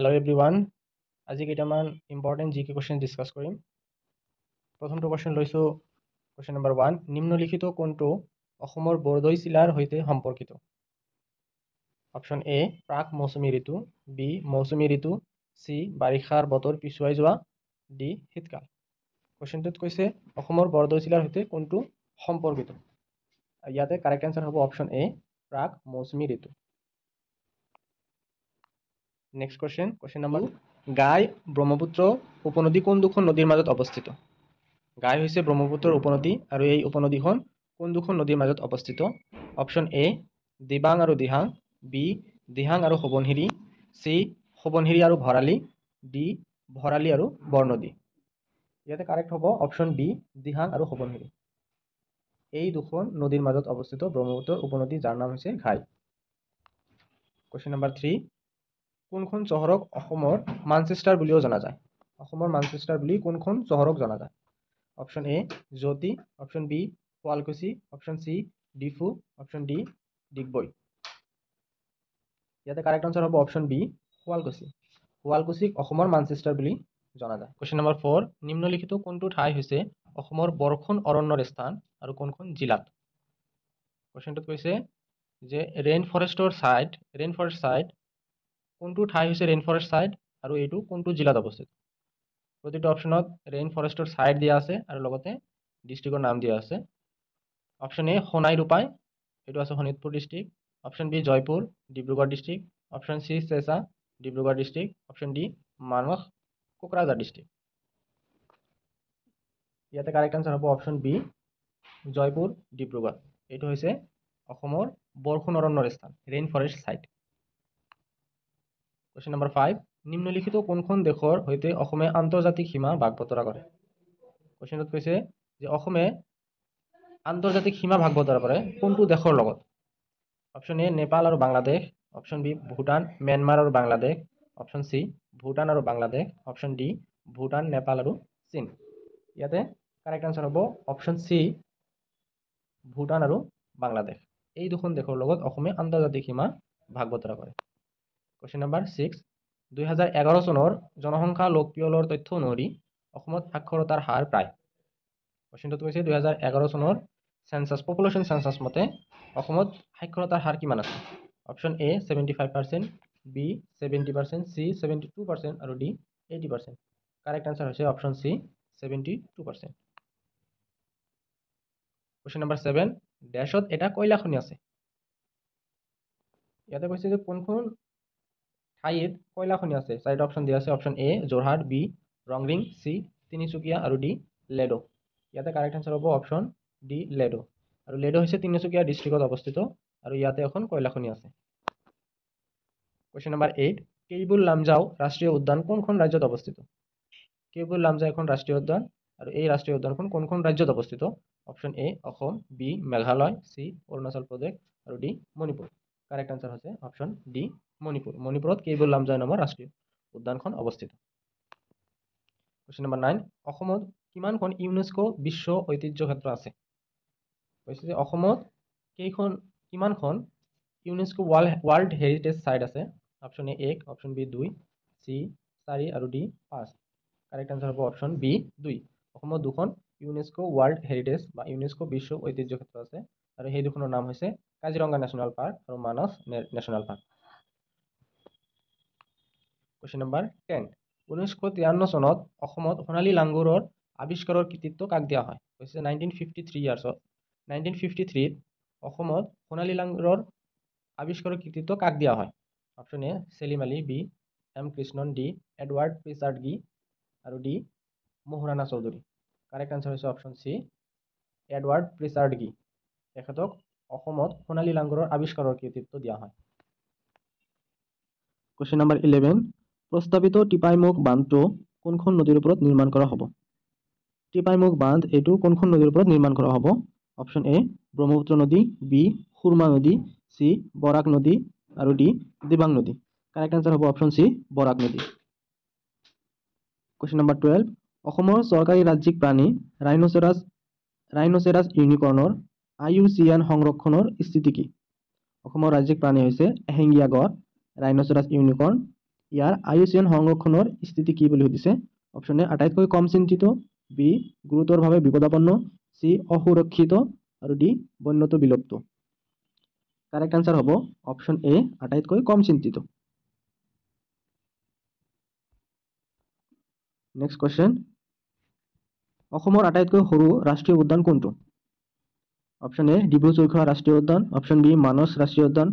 Hello everyone. আজি কেইটামান important জিকে কোৱেশ্চন ডিছকাছ কৰিম। প্ৰথমটো কোৱেশ্চন লৈছোঁ কোৱেশ্চন নম্বৰ 1, নিম্নলিখিত কোনটো অসমৰ বৰদৈ জিলাৰ সৈতে সম্পৰ্কিত? অপশ্যন এ প্ৰাক মৌচুমী ঋতু, বি মৌচুমী ঋতু, চি বাৰিষাৰ বতৰ পিছুৱাই যোৱা, ডি শীতকাল। কোৱেশ্চনটোত কৈছে অসমৰ বৰদৈ জিলাৰ সৈতে কোনটো সম্পৰ্কিত। ইয়াতে কাৰেক্ট এনচাৰ হ'ব অপশ্যন এ প্ৰাক মৌচুমী ঋতু। নেক্সট কোৱেশ্চন নম্বৰ গাই ব্ৰহ্মপুত্ৰ উপনদী কোন দুখন নদীৰ মাজত অৱস্থিত? গাই হৈছে ব্ৰহ্মপুত্ৰৰ উপনদী আৰু এই উপনদীখন কোন দুখন নদীৰ মাজত অৱস্থিত? অপশ্যন এ দিবাং আৰু দিহাং, বি দিহাং আৰু সোৱণশিৰি, চি সোৱণশিৰি আৰু ভৰালী, ডি ভৰালী আৰু বৰনদী। ইয়াতে কাৰেক্ট হ'ব অপশ্যন বি দিহাং আৰু সোৱণশিৰি। এই দুখন নদীৰ মাজত অৱস্থিত ব্ৰহ্মপুত্ৰৰ উপনদী যাৰ নাম হৈছে ঘাই। কোৱেশ্চন নম্বৰ 3, কোনখন চহৰক অসমৰ মানচেষ্টাৰ বুলিও জনা যায়? অসমৰ মানচেষ্টাৰ বুলি কোনখন চহৰক জনা যায়? Option A Jyoti, option B Sualkuchi, option C Diphu, option D Digboi. ইয়াতে কাৰেক্ট আনচাৰ হ'ব অপশ্যন বি শুৱালকুছি। শুৱালকুছিক অসমৰ মানচেষ্টাৰ বুলি জনা যায়। কোৱেশ্চন নম্বৰ 4, নিম্নলিখিত কোনটো ঠাই হৈছে অসমৰ বৰষুণ অৰণ্যৰ স্থান আৰু কোনখন জিলাত? কোৱেশ্চনটোত কৈছে যে ৰেইন ফৰেষ্ট ছাইট কোনটো ঠাই হৈছে ৰেইন ফৰেষ্ট ছাইট আৰু এইটো কোনটো জিলাত অৱস্থিত? প্ৰতিটো অপশ্যনত ৰেইন ফৰেষ্টৰ ছাইট দিয়া আছে আৰু লগতে ডিষ্ট্ৰিক্টৰ নাম দিয়া আছে। অপশ্যন এ সোণাই ৰূপাই, এইটো আছে Sonitpur district. Option B Jaipur, Dibrugarh district. Option C Sessa, Dibrugarh district. Option D Manas, Kokrajhar district. ইয়াতে কাৰেক্ট আনচাৰ হ'ব অপশ্যন বি জয়পুৰ, ডিব্ৰুগড়। এইটো হৈছে অসমৰ বৰষুণ অৰণ্যৰ স্থান, rain forest site. Question number 5, নিম্নলিখিত কোনখন দেশৰ সৈতে অসমে আন্তৰ্জাতিক সীমা ভাগ বতৰা কৰে? কোৱেশ্চনটোত কৈছে যে অসমে আন্তৰ্জাতিক সীমা ভাগ বতৰা কৰে কোনটো দেশৰ লগত? অপশ্যন এ নেপাল আৰু Bangladesh, option B Bhutan, Myanmar আৰু বাংলাদেশ, অপশ্যন চি ভূটান আৰু বাংলাদেশ, অপশ্যন ডি ভূটান, নেপাল আৰু চীন। ইয়াতে কাৰেক্ট আনচাৰ হ'ব অপশ্যন চি ভূটান আৰু বাংলাদেশ। এই দুখন দেশৰ লগত অসমে আন্তৰ্জাতিক সীমা ভাগ বতৰা কৰে। কোৱেশ্চন নম্বৰ 6, 2011 চনৰ জনসংখ্যা লোকপিয়লৰ তথ্য অনুসৰি অসমত সাক্ষৰতাৰ হাৰ প্ৰায়। কোৱেশ্চনটোত কৈছে 2011 চনৰ পপুলেশ্যন চেঞ্চাছ মতে অসমত সাক্ষৰতাৰ হাৰ কিমান আছে? অপশ্যন এ 75%, বি 70%, চি 72% আৰু ডি 80%। কাৰেক্ট আনচাৰ হৈছে অপশ্যন চি 72%। কোৱেশ্চন নম্বৰ 7, দেশত এটা কয়লা খনি আছে। ইয়াতে কৈছে যে কোনখন ঠাইত কয়লা খনি আছে? চাৰিটা অপশ্যন দিয়া আছে। অপশ্যন এ যোৰহাট, বি ৰংৰিং, চি তিনিচুকীয়া আৰু ডি লেডো। ইয়াতে কাৰেক্ট আনচাৰ হ'ব অপশ্যন ডি লেডো। আৰু লেডো হৈছে তিনিচুকীয়া ডিষ্ট্ৰিক্টত অৱস্থিত আৰু ইয়াতে এখন কয়লা খনি আছে। কোৱেশ্চন নম্বৰ 8, কেইবুল লামজাও ৰাষ্ট্ৰীয় উদ্যান কোনখন ৰাজ্যত অৱস্থিত? কেইবুল লামজাও এখন ৰাষ্ট্ৰীয় উদ্যান আৰু এই ৰাষ্ট্ৰীয় উদ্যানখন কোনখন ৰাজ্যত অৱস্থিত? Option A Assam, B Meghalaya, C Arunachal Pradesh আৰু ডি মণিপুৰ। কাৰেক্ট আনচাৰ হৈছে অপশ্যন ডি মণিপুৰ। মণিপুৰত কেইবুল লামজাও নামৰ ৰাষ্ট্ৰীয় উদ্যানখন অৱস্থিত। কোৱেশ্চন নম্বৰ 9, অসমত কিমানখন ইউনেস্কো বিশ্ব ঐতিহ্য ক্ষেত্ৰ আছে? কৈছে যে অসমত কিমানখন ইউনেস্কো ৱৰ্ল্ড হেৰিটেজ ছাইট আছে? Option A 1, option B 2, C 4 আৰু ডি 5। কাৰেক্ট আনচাৰ হ'ব অপশ্যন বি 2। অসমত দুখন ইউনেস্কো ৱৰ্ল্ড হেৰিটেজ বা ইউনেস্কো বিশ্ব ঐতিহ্য ক্ষেত্ৰ আছে আৰু সেই দুখনৰ নাম হৈছে কাজিৰঙা নেশ্যনেল পাৰ্ক আৰু মানস নেশ্যনেল পাৰ্ক। কোৱেশ্চন নম্বৰ 10, 1953 চনত অসমত সোণালী লাংগুৰৰ আৱিষ্কাৰৰ কৃতিত্ব কাক দিয়া হয়? কৈছে 1953 অসমত সোণালী লাংগুৰৰ আৱিষ্কাৰৰ কৃতিত্ব কাক দিয়া হয়? Option A Salim Ali, B M Krishnan, D Edward Pritchard Gee আৰু D Mahurana Choudhury. Correct answer হৈছে option C Edward Pritchard Gee. তেখেতক অসমত সোণালী লাংগুৰৰ আৱিষ্কাৰৰ কৃতিত্ব দিয়া হয়। কোৱেশ্চন নম্বৰ 11, প্ৰস্তাৱিত টিপাইমুখ বান্ধটো কোনখন নদীৰ ওপৰত নিৰ্মাণ কৰা হ'ব? টিপাইমুখ বান্ধ এইটো কোনখন নদীৰ ওপৰত নিৰ্মাণ কৰা হ'ব? অপশ্যন এ ব্ৰহ্মপুত্ৰ নদী, বি সুৰমা নদী, চি বৰাক নদী আৰু ডি দিবাং নদী। কাৰেক্ট আনচাৰ হ'ব অপশ্যন চি বৰাক নদী। কোৱেশ্চন নম্বৰ 12, অসমৰ চৰকাৰী ৰাজ্যিক প্ৰাণী ৰাইনোচেৰাছ ইউনিকৰ্নৰ IUCN সংৰক্ষণৰ স্থিতি কি? অসমৰ ৰাজ্যিক প্ৰাণী হৈছে এশিঙীয়া গড়, ৰাইনোচেৰাছ ইউনিকৰ্ন, ইয়াৰ IUCN সংৰক্ষণৰ স্থিতি কি বুলি সুধিছে। অপশ্যন এ আটাইতকৈ কম চিন্তিত, বি গুৰুতৰভাৱে বিপদাপন্ন, চি অসুৰক্ষিত আৰু ডি বন্যটো বিলুপ্ত। কাৰেক্ট আনসাৰ হ'ব অপশ্যন এ আটাইতকৈ কম চিন্তিত। নেক্সট কোৱেশ্চন, অসমৰ আটাইতকৈ সৰু ৰাষ্ট্ৰীয় উদ্যান কোনটো। অপশ্যন এ ডিব্ৰু-চৈখোৱা ৰাষ্ট্ৰীয় উদ্যান, অপশ্যন বি মানস ৰাষ্ট্ৰীয় উদ্যান,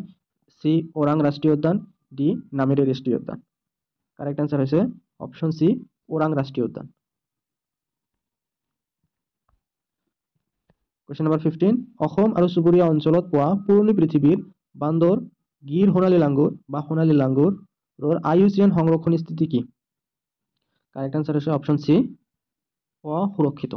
চি ওৰাং ৰাষ্ট্ৰীয় উদ্যান, ডি নামেৰি ৰাষ্ট্ৰীয় উদ্যান। কাৰেক্ট আনসাৰ হৈছে অপশ্যন চি ওৰাং ৰাষ্ট্ৰীয় উদ্যান। কুৱেশ্যন নম্বৰ 15, অসম আৰু চুবুৰীয়া অঞ্চলত পোৱা পুৰণি পৃথিৱীৰ বান্দৰ, গিৰ সোণালী লাংগুৰ বা সোণালী লাংগুৰৰ IUCN সংৰক্ষণ স্থিতি কি। কাৰেক্ট আনসাৰ হৈছে অপশ্যন চি অসুৰক্ষিত।